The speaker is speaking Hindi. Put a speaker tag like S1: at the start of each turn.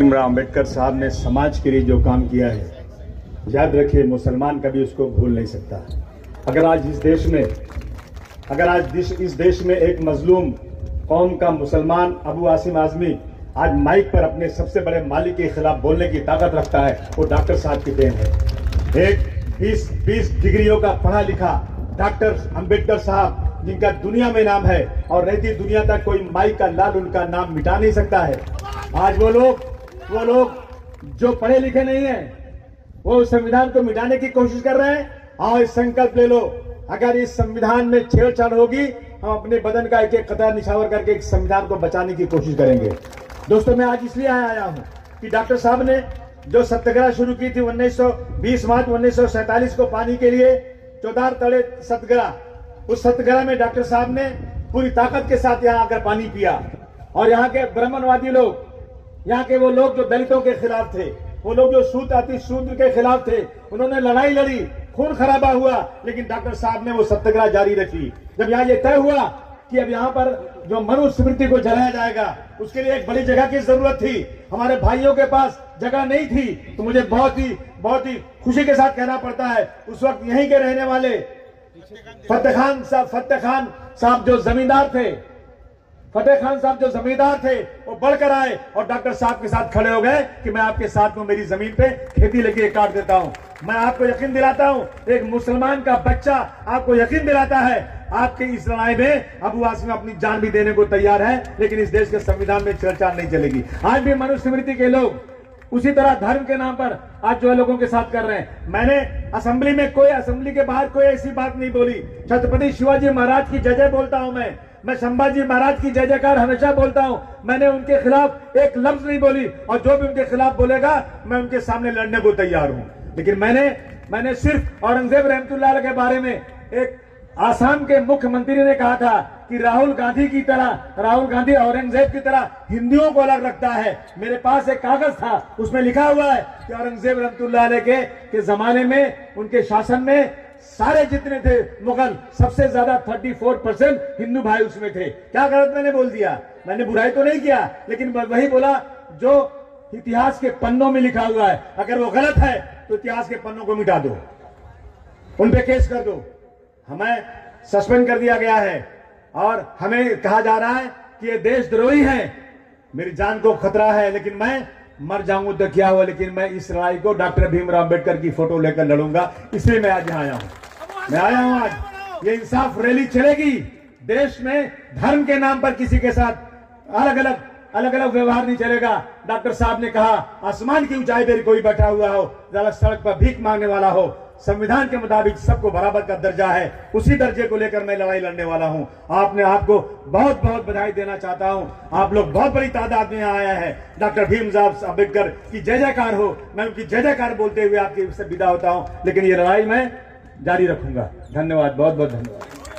S1: भीमराव अम्बेडकर साहब ने समाज के लिए जो काम किया है, याद रखिए मुसलमान कभी उसको भूल नहीं सकता। अगर आज इस देश में एक मजलूम कौम का मुसलमान अबू आसिम आजमी आज माइक पर अपने सबसे बड़े मालिक के खिलाफ बोलने की ताकत रखता है, वो डॉक्टर साहब की देन है। एक 20 डिग्रियों का पढ़ा लिखा डॉक्टर अम्बेडकर साहब, जिनका दुनिया में नाम है और रहती दुनिया तक कोई माई का लाल उनका नाम मिटा नहीं सकता है। आज वो लोग जो पढ़े लिखे नहीं है, वो संविधान को मिटाने की कोशिश कर रहे हैं। और संकल्प ले लो, अगर इस संविधान में छेड़छाड़ होगी, हम अपने बदन का एक एक कतरा निछावर करके इस संविधान को बचाने की कोशिश करेंगे। दोस्तों, मैं आज इसलिए आया हूं कि डॉक्टर साहब ने जो सत्याग्रह शुरू की थी 20 मार्च 1947 को पानी के लिए, चौधार तड़े सत्याग्रह, उस सत्याग्रह में डॉक्टर साहब ने पूरी ताकत के साथ यहाँ आकर पानी पिया। और यहाँ के ब्राह्मणवादी लोग, यहाँ के वो लोग जो दलितों के खिलाफ थे, वो लोग जो शूद्र के खिलाफ थे, उन्होंने लड़ाई लड़ी, खून खराबा हुआ, लेकिन डॉक्टर साहब ने वो सत्याग्रह जारी रखी। जब यहाँ ये तय हुआ कि अब यहाँ पर जो मनुस्मृति को जलाया जाएगा, उसके लिए एक बड़ी जगह की जरूरत थी। हमारे भाइयों के पास जगह नहीं थी, तो मुझे बहुत ही खुशी के साथ कहना पड़ता है, उस वक्त यहीं के रहने वाले फतेह खान साहब जो जमींदार थे, वो बढ़कर आए और डॉक्टर साहब के साथ खड़े हो गए कि मैं आपके साथ हूं, मेरी जमीन पे खेती लेके काट देता हूं। मैं आपको यकीन दिलाता हूं, एक मुसलमान का बच्चा आपको यकीन दिलाता है, आपकी इस लड़ाई में अबू आसिम अपनी जान भी देने को तैयार है, लेकिन इस देश के संविधान में छेड़छाड़ नहीं चलेगी। आज भी मनुस्मृति के लोग उसी तरह धर्म के नाम पर आज जो लोगों के साथ कर रहे हैं। मैंने असेंबली के बाहर कोई ऐसी बात नहीं बोली। छत्रपति शिवाजी महाराज की जय जय बोलता हूं, मैं संभाजी महाराज की जय जयकार हमेशा बोलता हूं। मैंने उनके खिलाफ एक लफ्ज नहीं बोली, और जो भी उनके खिलाफ बोलेगा मैं उनके सामने लड़ने को तैयार हूं। लेकिन मैंने सिर्फ औरंगजेब रहमतुल्लाह अलैह के बारे में, एक आसाम के मुख्यमंत्री ने कहा था कि राहुल गांधी औरंगजेब की तरह हिंदुओं को अलग रखता है। मेरे पास एक कागज था, उसमें लिखा हुआ है कि औरंगजेब रहमतुल्लाह अलैह के जमाने में, उनके शासन में सारे जितने थे मुगल, सबसे ज्यादा 34% हिंदू भाई उसमें थे। क्या गलत मैंने बोल दिया? मैंने बुराई तो नहीं किया, लेकिन वही बोला जो इतिहास के पन्नों में लिखा हुआ है। अगर वो गलत है तो इतिहास के पन्नों को मिटा दो, उन पे केस कर दो। हमें सस्पेंड कर दिया गया है और हमें कहा जा रहा है कि ये देशद्रोही है, मेरी जान को खतरा है, लेकिन मैं मर जाऊंगा तो क्या हुआ, लेकिन मैं इस लड़ाई को डॉक्टर भीमराव अम्बेडकर की फोटो लेकर लड़ूंगा। इसलिए मैं आज यहाँ आया हूँ। आज ये इंसाफ रैली चलेगी। देश में धर्म के नाम पर किसी के साथ अलग अलग व्यवहार नहीं चलेगा। डॉक्टर साहब ने कहा, आसमान की ऊंचाई पर कोई बैठा हुआ हो, जरा सड़क पर भीख मांगने वाला हो, संविधान के मुताबिक सबको बराबर का दर्जा है, उसी दर्जे को लेकर मैं लड़ाई लड़ने वाला हूं। आपको बहुत बहुत बधाई देना चाहता हूं। आप लोग बहुत बड़ी तादाद में यहाँ आया है। डॉक्टर भीमराव अम्बेडकर की जय जयकार हो। मैं उनकी जय जयकार बोलते हुए आपकी विदा होता हूं, लेकिन ये लड़ाई मैं जारी रखूंगा। धन्यवाद, बहुत बहुत धन्यवाद।